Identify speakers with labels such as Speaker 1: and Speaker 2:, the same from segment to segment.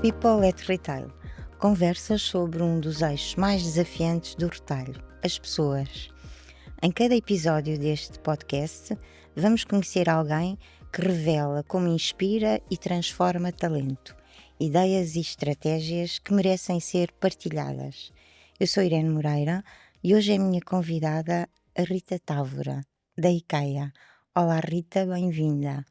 Speaker 1: People at Retail. Conversas sobre um dos eixos mais desafiantes do retalho, as pessoas. Em cada episódio deste podcast, vamos conhecer alguém que revela como inspira e transforma talento, ideias e estratégias que merecem ser partilhadas. Eu sou Irene Moreira e hoje é a minha convidada a Rita Távora, da IKEA. Olá Rita, bem-vinda.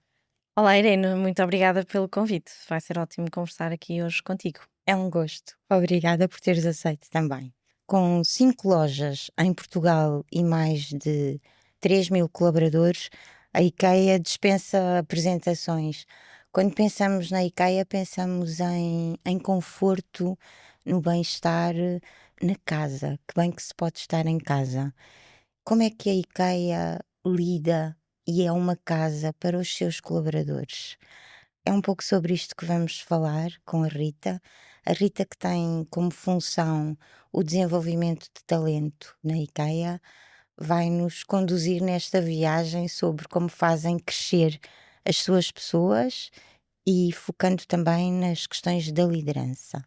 Speaker 2: Olá Irene, muito obrigada pelo convite. Vai ser ótimo conversar aqui hoje contigo.
Speaker 1: É um gosto. Obrigada por teres aceito também. Com 5 lojas em Portugal e mais de 3.000 colaboradores, a IKEA dispensa apresentações. Quando pensamos na IKEA, pensamos em conforto, no bem-estar, na casa. Que bem que se pode estar em casa. Como é que a IKEA lida e é uma casa para os seus colaboradores? É um pouco sobre isto que vamos falar com a Rita. A Rita que tem como função o desenvolvimento de talento na IKEA vai nos conduzir nesta viagem sobre como fazem crescer as suas pessoas e focando também nas questões da liderança.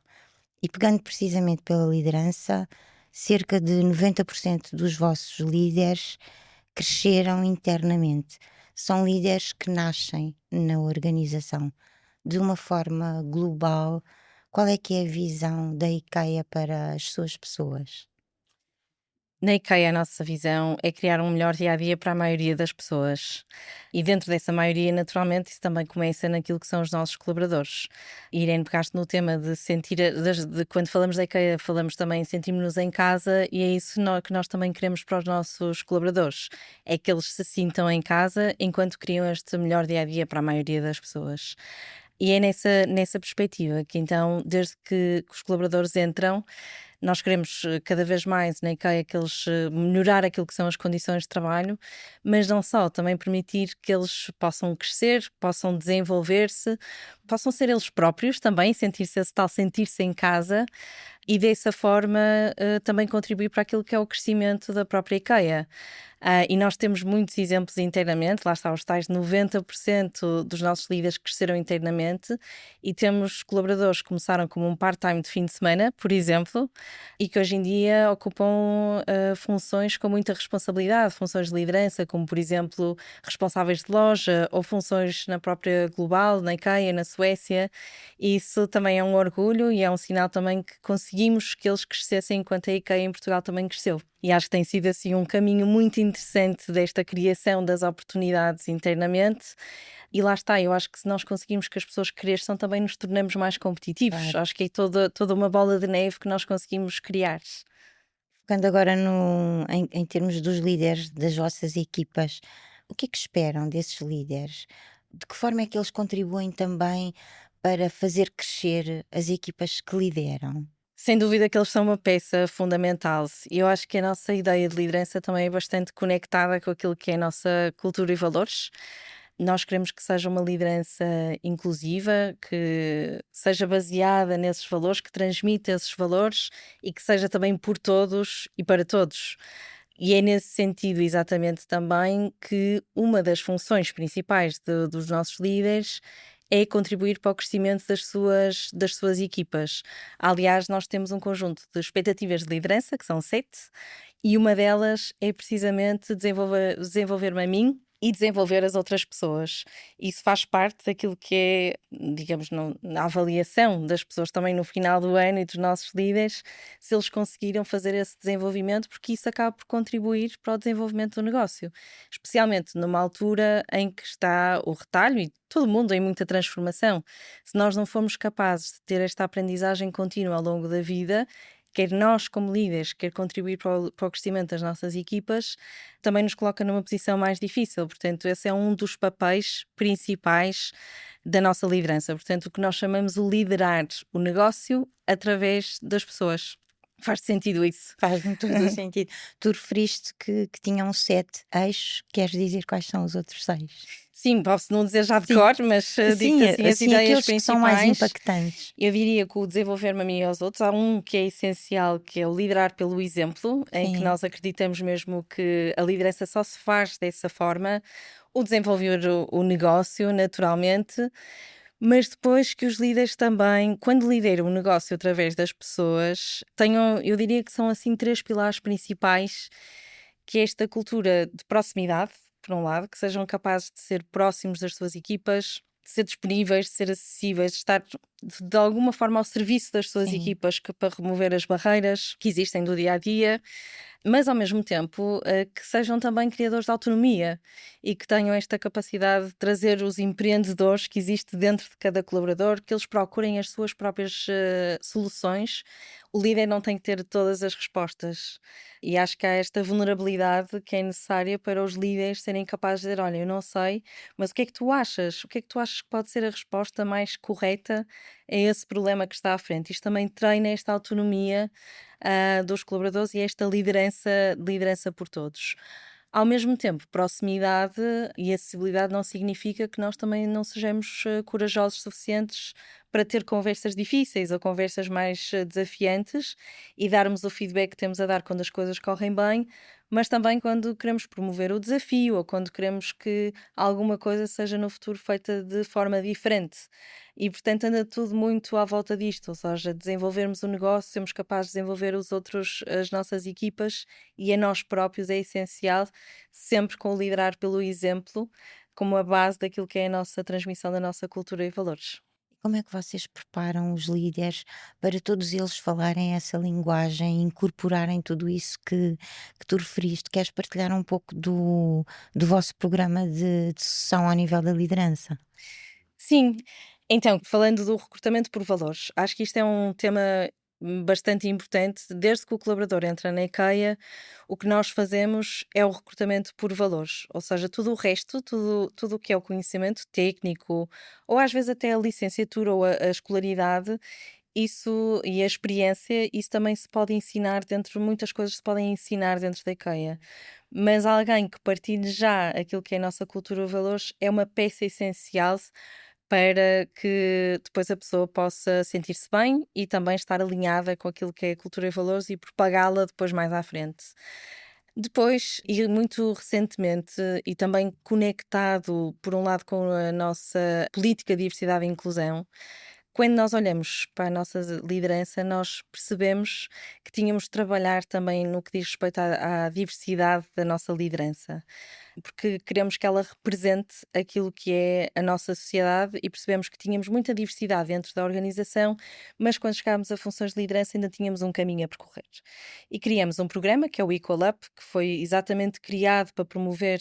Speaker 1: E pegando precisamente pela liderança, cerca de 90% dos vossos líderes cresceram internamente. São líderes que nascem na organização de uma forma global. Qual é que é a visão da IKEA para as suas pessoas?
Speaker 2: Na IKEA a nossa visão é criar um melhor dia-a-dia para a maioria das pessoas. E dentro dessa maioria, naturalmente, isso também começa naquilo que são os nossos colaboradores. E Irene, pegaste no tema de sentir, quando falamos da IKEA, falamos também em sentirmos-nos em casa e é isso que nós também queremos para os nossos colaboradores. É que eles se sintam em casa enquanto criam este melhor dia-a-dia para a maioria das pessoas. E é nessa perspectiva que então, desde que os colaboradores entram, nós queremos cada vez mais na IKEA que eles melhorar aquilo que são as condições de trabalho, mas não só, também permitir que eles possam crescer, possam desenvolver-se, possam ser eles próprios também, sentir-se em casa e dessa forma também contribuir para aquilo que é o crescimento da própria IKEA. E nós temos muitos exemplos internamente, lá está, os tais 90% dos nossos líderes cresceram internamente e temos colaboradores que começaram como um part-time de fim de semana, por exemplo, e que hoje em dia ocupam funções com muita responsabilidade, funções de liderança, como por exemplo responsáveis de loja ou funções na própria Global, na IKEA, na Suécia. E isso também é um orgulho e é um sinal também que conseguimos que eles crescessem enquanto a IKEA em Portugal também cresceu. E acho que tem sido assim um caminho muito interessante desta criação das oportunidades internamente. E lá está, eu acho que se nós conseguimos que as pessoas cresçam, também nos tornamos mais competitivos.
Speaker 1: Claro.
Speaker 2: Acho que é toda uma bola de neve que nós conseguimos criar.
Speaker 1: Focando agora em termos dos líderes das vossas equipas, o que é que esperam desses líderes? De que forma é que eles contribuem também para fazer crescer as equipas que lideram?
Speaker 2: Sem dúvida que eles são uma peça fundamental e eu acho que a nossa ideia de liderança também é bastante conectada com aquilo que é a nossa cultura e valores. Nós queremos que seja uma liderança inclusiva, que seja baseada nesses valores, que transmita esses valores e que seja também por todos e para todos. E é nesse sentido exatamente também que uma das funções principais dos nossos líderes é contribuir para o crescimento das suas equipas. Aliás, nós temos um conjunto de expectativas de liderança, que são 7, e uma delas é precisamente desenvolver-me a mim e desenvolver as outras pessoas. Isso faz parte daquilo que é, digamos, na avaliação das pessoas também no final do ano e dos nossos líderes, se eles conseguiram fazer esse desenvolvimento, porque isso acaba por contribuir para o desenvolvimento do negócio. Especialmente numa altura em que está o retalho e todo mundo em muita transformação. Se nós não formos capazes de ter esta aprendizagem contínua ao longo da vida, quer nós como líderes, quer contribuir para o crescimento das nossas equipas, também nos coloca numa posição mais difícil. Portanto, esse é um dos papéis principais da nossa liderança. Portanto, o que nós chamamos de liderar o negócio através das pessoas. Faz sentido isso?
Speaker 1: Faz-me todo o sentido. Tu referiste que tinham 7 eixos, queres dizer quais são os outros 6?
Speaker 2: Sim, posso não dizer já de
Speaker 1: Sim.
Speaker 2: cor, mas
Speaker 1: Sim,
Speaker 2: digo-te assim as ideias
Speaker 1: aqueles que são mais
Speaker 2: principais.
Speaker 1: impactantes.
Speaker 2: Eu diria que o desenvolver-me a mim e aos outros, há um que é essencial, que é o liderar pelo exemplo, em que
Speaker 1: Sim.
Speaker 2: nós acreditamos mesmo que a liderança só se faz dessa forma, o desenvolver o negócio naturalmente, mas depois que os líderes também, quando lideram o negócio através das pessoas, tenham, eu diria que são assim 3 pilares principais, que é esta cultura de proximidade, por um lado, que sejam capazes de ser próximos das suas equipas, de ser disponíveis, de ser acessíveis, de estar de alguma forma ao serviço das suas
Speaker 1: Sim.
Speaker 2: equipas para remover as barreiras que existem do dia a dia, mas ao mesmo tempo que sejam também criadores de autonomia e que tenham esta capacidade de trazer os empreendedores que existe dentro de cada colaborador, que eles procurem as suas próprias soluções. O líder não tem que ter todas as respostas. E acho que há esta vulnerabilidade que é necessária para os líderes serem capazes de dizer: olha, eu não sei, mas o que é que tu achas? O que é que tu achas que pode ser a resposta mais correta a esse problema que está à frente? Isto também treina esta autonomia dos colaboradores e esta liderança por todos. Ao mesmo tempo, proximidade e acessibilidade não significa que nós também não sejamos corajosos suficientes para ter conversas difíceis ou conversas mais desafiantes e darmos o feedback que temos a dar quando as coisas correm bem, mas também quando queremos promover o desafio ou quando queremos que alguma coisa seja no futuro feita de forma diferente. E portanto anda tudo muito à volta disto, ou seja, desenvolvermos o negócio, sermos capazes de desenvolver os outros, as nossas equipas e a nós próprios é essencial, sempre com o liderar pelo exemplo, como a base daquilo que é a nossa transmissão da nossa cultura e valores.
Speaker 1: Como é que vocês preparam os líderes para todos eles falarem essa linguagem, incorporarem tudo isso que tu referiste? Queres partilhar um pouco do vosso programa de sucessão ao nível da liderança?
Speaker 2: Sim, então, falando do recrutamento por valores, acho que isto é um tema bastante importante. Desde que o colaborador entra na IKEA, o que nós fazemos é o recrutamento por valores, ou seja, tudo o resto, tudo o que é o conhecimento técnico, ou às vezes até a licenciatura ou a escolaridade, isso e a experiência, isso também se pode ensinar dentro, muitas coisas se podem ensinar dentro da IKEA. Mas alguém que partilhe já aquilo que é a nossa cultura de valores é uma peça essencial para que depois a pessoa possa sentir-se bem e também estar alinhada com aquilo que é a cultura e valores e propagá-la depois mais à frente. Depois, e muito recentemente, e também conectado, por um lado, com a nossa política de diversidade e inclusão, quando nós olhamos para a nossa liderança, nós percebemos que tínhamos de trabalhar também no que diz respeito à diversidade da nossa liderança, porque queremos que ela represente aquilo que é a nossa sociedade e percebemos que tínhamos muita diversidade dentro da organização, mas quando chegámos a funções de liderança ainda tínhamos um caminho a percorrer. E criamos um programa que é o Equal Up, que foi exatamente criado para promover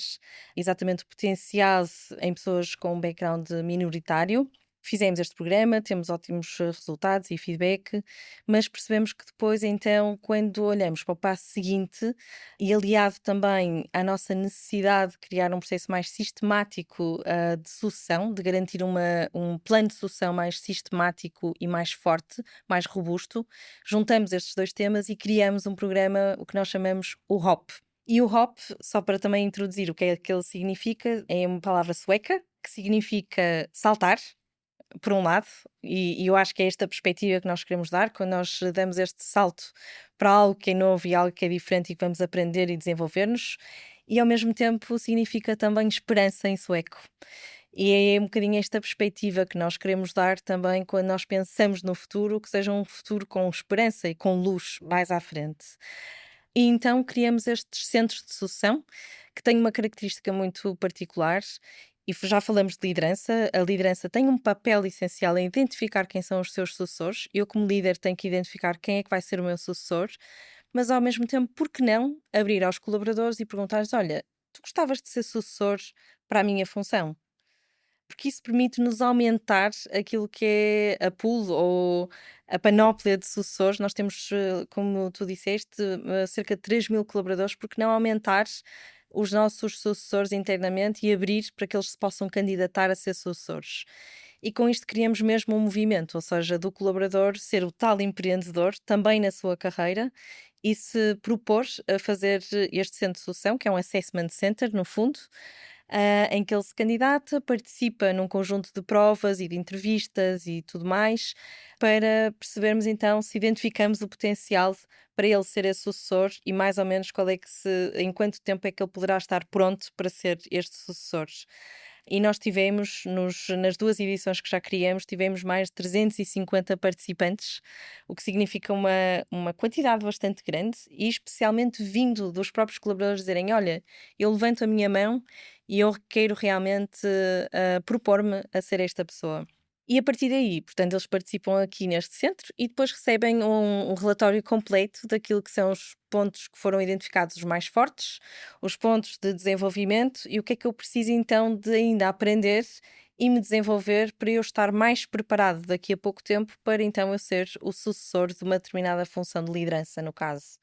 Speaker 2: exatamente o potencial em pessoas com um background minoritário. Fizemos este programa, temos ótimos resultados e feedback, mas percebemos que depois, então, quando olhamos para o passo seguinte, e aliado também à nossa necessidade de criar um processo mais sistemático de sucessão, de garantir um plano de sucessão mais sistemático e mais forte, mais robusto, juntamos estes dois temas e criamos um programa, o que nós chamamos o HOP. E o HOP, só para também introduzir o que é que ele significa, é uma palavra sueca que significa saltar, por um lado, e eu acho que é esta perspectiva que nós queremos dar quando nós damos este salto para algo que é novo e algo que é diferente e que vamos aprender e desenvolver-nos, e ao mesmo tempo significa também esperança em sueco. E é um bocadinho esta perspectiva que nós queremos dar também quando nós pensamos no futuro, que seja um futuro com esperança e com luz mais à frente. E então criamos estes centros de sucessão, que têm uma característica muito particular, e já falamos de liderança. A liderança tem um papel essencial em identificar quem são os seus sucessores. Eu, como líder, tenho que identificar quem é que vai ser o meu sucessor, mas ao mesmo tempo, por que não abrir aos colaboradores e perguntar-lhes: olha, tu gostavas de ser sucessor para a minha função? Porque isso permite-nos aumentar aquilo que é a pool ou a panóplia de sucessores. Nós temos, como tu disseste, cerca de 3.000 colaboradores, porque não aumentar os nossos sucessores internamente e abrir para que eles se possam candidatar a ser sucessores. E com isto criamos mesmo um movimento, ou seja, do colaborador ser o tal empreendedor também na sua carreira e se propor a fazer este centro de sucessão, que é um assessment center, no fundo, em que ele se candidata, participa num conjunto de provas e de entrevistas e tudo mais, para percebermos então se identificamos o potencial para ele ser esse sucessor e mais ou menos qual é que se, em quanto tempo é que ele poderá estar pronto para ser este sucessor. E nós tivemos, nas 2 edições que já criamos, tivemos mais de 350 participantes, o que significa uma quantidade bastante grande e especialmente vindo dos próprios colaboradores dizerem: "Olha, eu levanto a minha mão e eu quero realmente, propor-me a ser esta pessoa". E a partir daí, portanto, eles participam aqui neste centro e depois recebem um relatório completo daquilo que são os pontos que foram identificados os mais fortes, os pontos de desenvolvimento e o que é que eu preciso então de ainda aprender e me desenvolver para eu estar mais preparado daqui a pouco tempo para então eu ser o sucessor de uma determinada função de liderança, no caso.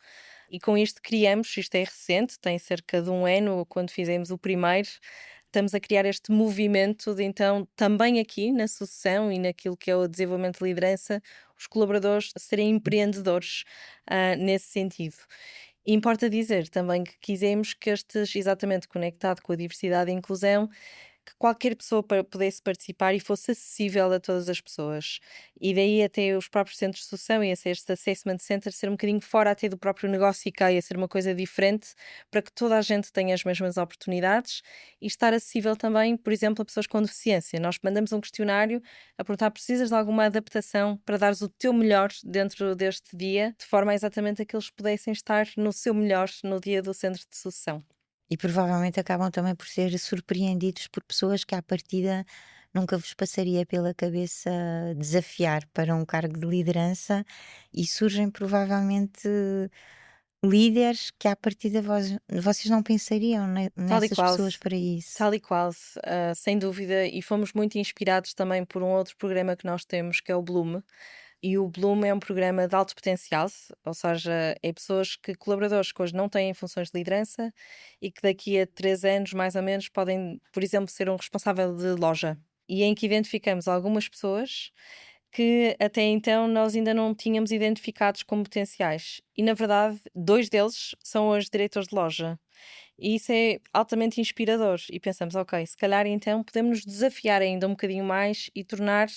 Speaker 2: E com isto criamos, isto é recente, tem cerca de 1 ano, quando fizemos o primeiro, estamos a criar este movimento de então, também aqui na sucessão e naquilo que é o desenvolvimento de liderança, os colaboradores serem empreendedores, nesse sentido. E importa dizer também que quisemos que estes, exatamente conectado com a diversidade e inclusão, que qualquer pessoa pudesse participar e fosse acessível a todas as pessoas. E daí até os próprios centros de sucessão e este assessment center ser um bocadinho fora até do próprio negócio IKEA, ser uma coisa diferente para que toda a gente tenha as mesmas oportunidades e estar acessível também, por exemplo, a pessoas com deficiência. Nós mandamos um questionário a perguntar: precisas de alguma adaptação para dares o teu melhor dentro deste dia, de forma a exatamente a que eles pudessem estar no seu melhor no dia do centro de sucessão.
Speaker 1: E provavelmente acabam também por ser surpreendidos por pessoas que à partida nunca vos passaria pela cabeça desafiar para um cargo de liderança e surgem provavelmente líderes que à partida vocês não pensariam
Speaker 2: Tal e
Speaker 1: nessas
Speaker 2: qual.
Speaker 1: pessoas para isso.
Speaker 2: Tal e qual, sem dúvida, e fomos muito inspirados também por um outro programa que nós temos, que é o Bloom. E o Bloom é um programa de alto potencial, ou seja, é pessoas que, colaboradores que hoje não têm funções de liderança e que daqui a 3 anos, mais ou menos, podem, por exemplo, ser um responsável de loja. E em que identificamos algumas pessoas que até então nós ainda não tínhamos identificados como potenciais. E na verdade, 2 deles são hoje diretores de loja. E isso é altamente inspirador. E pensamos, ok, se calhar então podemos nos desafiar ainda um bocadinho mais e tornar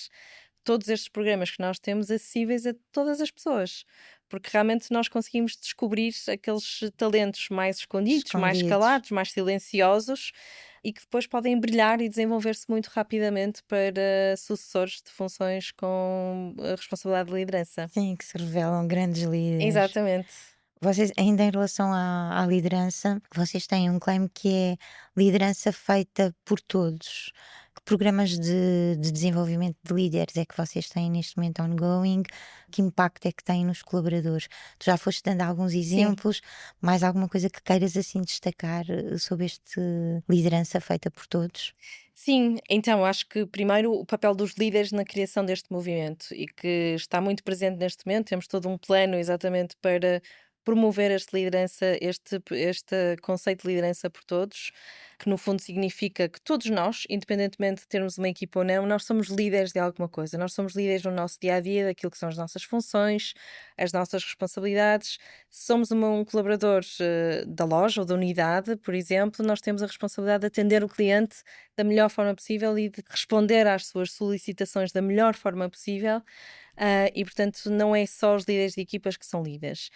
Speaker 2: todos estes programas que nós temos acessíveis a todas as pessoas. Porque realmente nós conseguimos descobrir aqueles talentos mais escondidos, mais
Speaker 1: Escondidos.
Speaker 2: calados, mais silenciosos e que depois podem brilhar e desenvolver-se muito rapidamente para sucessores de funções com a responsabilidade de liderança.
Speaker 1: Sim, que se revelam grandes líderes.
Speaker 2: Exatamente.
Speaker 1: Vocês, ainda em relação à liderança, vocês têm um claim que é liderança feita por todos. Que programas de desenvolvimento de líderes é que vocês têm neste momento ongoing? Que impacto é que têm nos colaboradores? Tu já foste dando alguns
Speaker 2: Sim.
Speaker 1: exemplos, mais alguma coisa que queiras assim destacar sobre este liderança feita por todos?
Speaker 2: Sim, então acho que primeiro o papel dos líderes na criação deste movimento e que está muito presente neste momento. Temos todo um plano exatamente para promover esta liderança, este conceito de liderança por todos, que no fundo significa que todos nós, independentemente de termos uma equipa ou não, nós somos líderes de alguma coisa. Nós somos líderes no nosso dia a dia, daquilo que são as nossas funções, as nossas responsabilidades. Se somos um colaborador da loja ou da unidade, por exemplo, nós temos a responsabilidade de atender o cliente da melhor forma possível e de responder às suas solicitações da melhor forma possível. E, portanto, não é só os líderes de equipas que são líderes.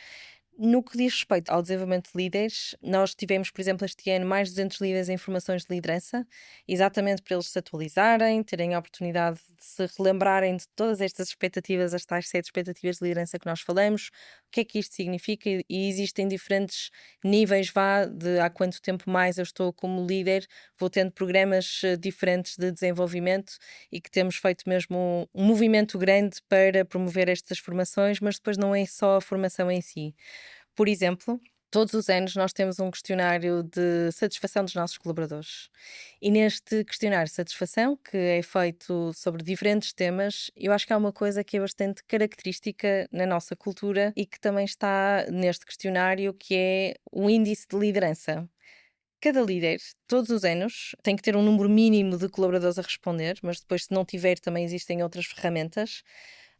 Speaker 2: No que diz respeito ao desenvolvimento de líderes, nós tivemos, por exemplo, este ano mais de 200 líderes em formações de liderança, exatamente para eles se atualizarem, terem a oportunidade de se relembrarem de todas estas expectativas, as tais 7 expectativas de liderança que nós falamos, o que é que isto significa e existem diferentes níveis, vá, de há quanto tempo mais eu estou como líder, vou tendo programas diferentes de desenvolvimento e que temos feito mesmo um movimento grande para promover estas formações, mas depois não é só a formação em si. Por exemplo, todos os anos nós temos um questionário de satisfação dos nossos colaboradores. E neste questionário de satisfação, que é feito sobre diferentes temas, eu acho que há uma coisa que é bastante característica na nossa cultura e que também está neste questionário, que é o índice de liderança. Cada líder, todos os anos, tem que ter um número mínimo de colaboradores a responder, mas depois, se não tiver, também existem outras ferramentas.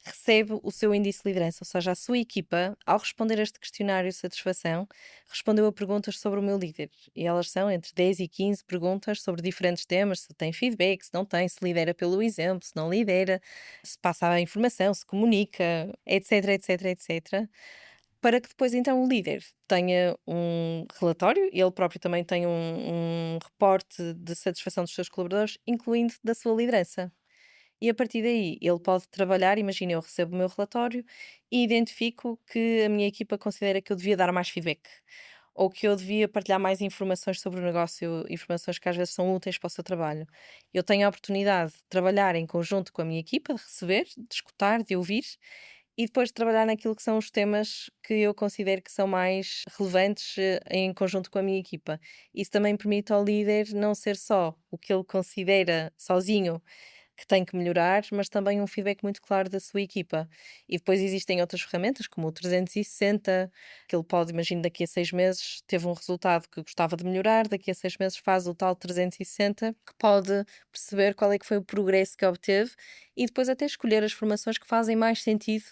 Speaker 2: Recebe o seu índice de liderança, ou seja, a sua equipa, ao responder a este questionário de satisfação, respondeu a perguntas sobre o meu líder. E elas são entre 10 e 15 perguntas sobre diferentes temas: se tem feedback, se não tem, se lidera pelo exemplo, se não lidera, se passa a informação, se comunica, etc, etc, etc. para que depois então o líder tenha um relatório, e ele próprio também tem um reporte de satisfação dos seus colaboradores, incluindo da sua liderança. E a partir daí ele pode trabalhar, imagina, eu recebo o meu relatório e identifico que a minha equipa considera que eu devia dar mais feedback, ou que eu devia partilhar mais informações sobre o negócio, informações que às vezes são úteis para o seu trabalho. Eu tenho a oportunidade de trabalhar em conjunto com a minha equipa, de receber, de escutar, de ouvir e depois de trabalhar naquilo que são os temas que eu considero que são mais relevantes, em conjunto com a minha equipa. Isso também permite ao líder não ser só o que ele considera sozinho que tem que melhorar, mas também um feedback muito claro da sua equipa. E depois existem outras ferramentas, como o 360, que ele pode, imagino, daqui a 6 meses teve um resultado que gostava de melhorar, daqui a 6 meses faz o tal 360, que pode perceber qual é que foi o progresso que obteve e depois até escolher as formações que fazem mais sentido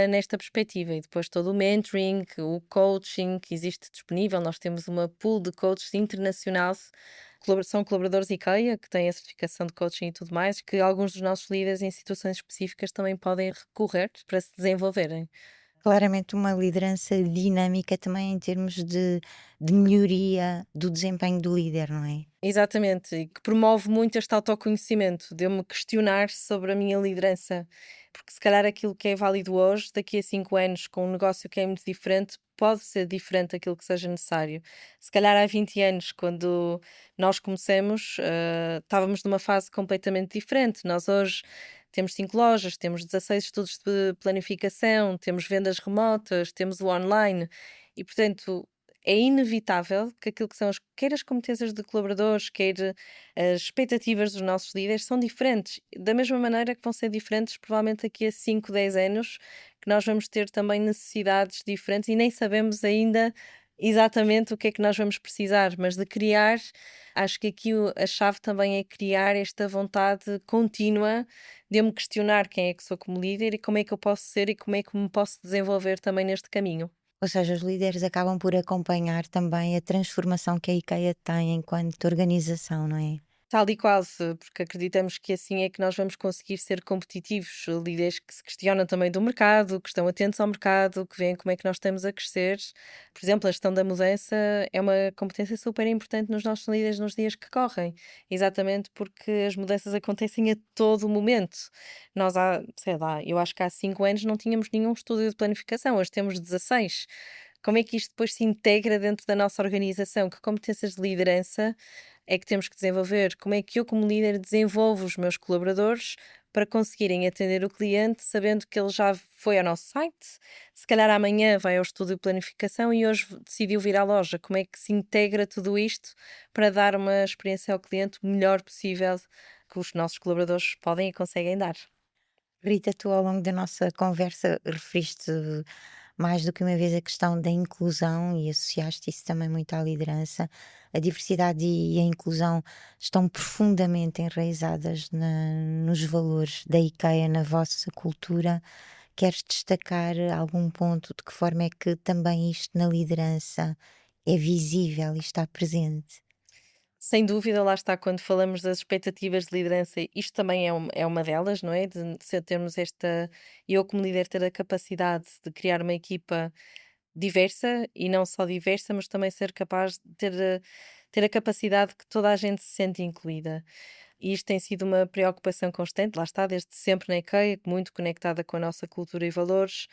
Speaker 2: nesta perspectiva. E depois todo o mentoring, o coaching que existe disponível. Nós temos uma pool de coaches internacional, são colaboradores IKEA, que têm a certificação de coaching e tudo mais, que alguns dos nossos líderes em situações específicas também podem recorrer para se desenvolverem.
Speaker 1: Claramente uma liderança dinâmica também em termos de melhoria do desempenho do líder, não é?
Speaker 2: Exatamente, e que promove muito este autoconhecimento, de eu me questionar sobre a minha liderança, porque se calhar aquilo que é válido hoje, daqui a 5 anos, com um negócio que é muito diferente, pode ser diferente daquilo que seja necessário. Se calhar há 20 anos, quando nós comecemos, estávamos numa fase completamente diferente. Nós hoje temos 5 lojas, temos 16 estudos de planificação, temos vendas remotas, temos o online e, portanto, é inevitável que aquilo que são quer as competências de colaboradores, quer as expectativas dos nossos líderes são diferentes. Da mesma maneira que vão ser diferentes, provavelmente daqui a 5, 10 anos, que nós vamos ter também necessidades diferentes e nem sabemos ainda exatamente o que é que nós vamos precisar, mas de criar, acho que aqui a chave também é criar esta vontade contínua de eu me questionar quem é que sou como líder e como é que eu posso ser e como é que me posso desenvolver também neste caminho.
Speaker 1: Ou seja, os líderes acabam por acompanhar também a transformação que a IKEA tem enquanto organização, não é?
Speaker 2: Tal e qual, porque acreditamos que assim é que nós vamos conseguir ser competitivos, líderes que se questionam também do mercado, que estão atentos ao mercado, que veem como é que nós estamos a crescer. Por exemplo, a gestão da mudança é uma competência super importante nos nossos líderes nos dias que correm, exatamente porque as mudanças acontecem a todo momento. Nós há, sei lá, eu acho que há 5 anos não tínhamos nenhum estúdio de planificação, hoje temos 16. Como é que isto depois se integra dentro da nossa organização? Que competências de liderança é que temos que desenvolver? Como é que eu, como líder, desenvolvo os meus colaboradores para conseguirem atender o cliente sabendo que ele já foi ao nosso site, se calhar amanhã vai ao estúdio de planificação e hoje decidiu vir à loja. Como é que se integra tudo isto para dar uma experiência ao cliente o melhor possível que os nossos colaboradores podem e conseguem dar?
Speaker 1: Rita, tu ao longo da nossa conversa referiste mais do que uma vez a questão da inclusão e associaste isso também muito à liderança. A diversidade e a inclusão estão profundamente enraizadas nos valores da IKEA, na vossa cultura. Queres destacar algum ponto? De que forma é que também isto na liderança é visível e está presente?
Speaker 2: Sem dúvida, lá está, quando falamos das expectativas de liderança, isto também é uma delas, não é? De termos esta, eu como líder ter a capacidade de criar uma equipa diversa e não só diversa, mas também ser capaz de ter a capacidade que toda a gente se sente incluída. E isto tem sido uma preocupação constante, lá está, desde sempre na IKEA, muito conectada com a nossa cultura e valores.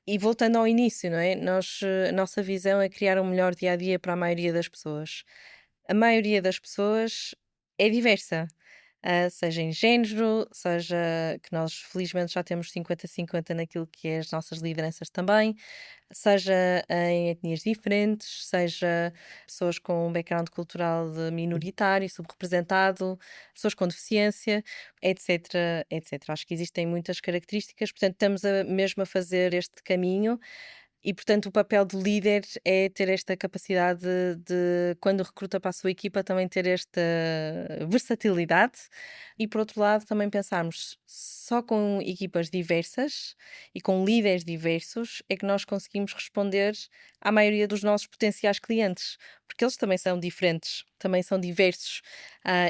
Speaker 2: E voltando ao início, não é? A nossa visão é criar um melhor dia a dia para a maioria das pessoas. A maioria das pessoas é diversa, seja em género, seja que nós felizmente já temos 50-50 naquilo que é as nossas lideranças também, seja em etnias diferentes, seja pessoas com um background cultural minoritário, subrepresentado, pessoas com deficiência, etc, etc. Acho que existem muitas características, portanto estamos mesmo a fazer este caminho e, portanto, o papel do líder é ter esta capacidade quando recruta para a sua equipa, também ter esta versatilidade e, por outro lado, também pensarmos Só com equipas diversas e com líderes diversos é que nós conseguimos responder à maioria dos nossos potenciais clientes, porque eles também são diferentes, também são diversos,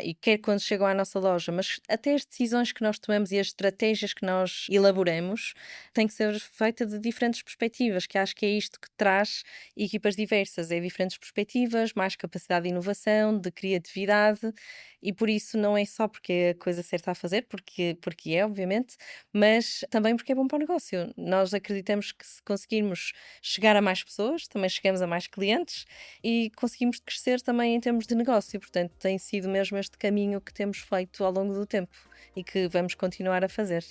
Speaker 2: e quer quando chegam à nossa loja, mas até as decisões que nós tomamos e as estratégias que nós elaboramos têm que ser feitas de diferentes perspectivas, que acho que é isto que traz equipas diversas, é diferentes perspectivas, mais capacidade de inovação, de criatividade, e por isso não é só porque é a coisa certa a fazer, porque é, obviamente, mas também porque é bom para o negócio. Nós acreditamos que se conseguirmos chegar a mais pessoas, também chegamos a mais clientes e conseguimos crescer também em termos de negócio. Portanto, tem sido mesmo este caminho que temos feito ao longo do tempo e que vamos continuar a fazer.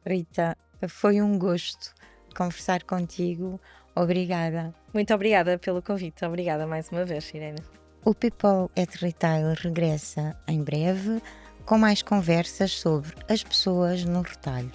Speaker 1: Rita, foi um gosto conversar contigo. Obrigada.
Speaker 2: Muito obrigada pelo convite. Obrigada mais uma vez, Irene.
Speaker 1: O People at Retail regressa em breve com mais conversas sobre as pessoas no retalho.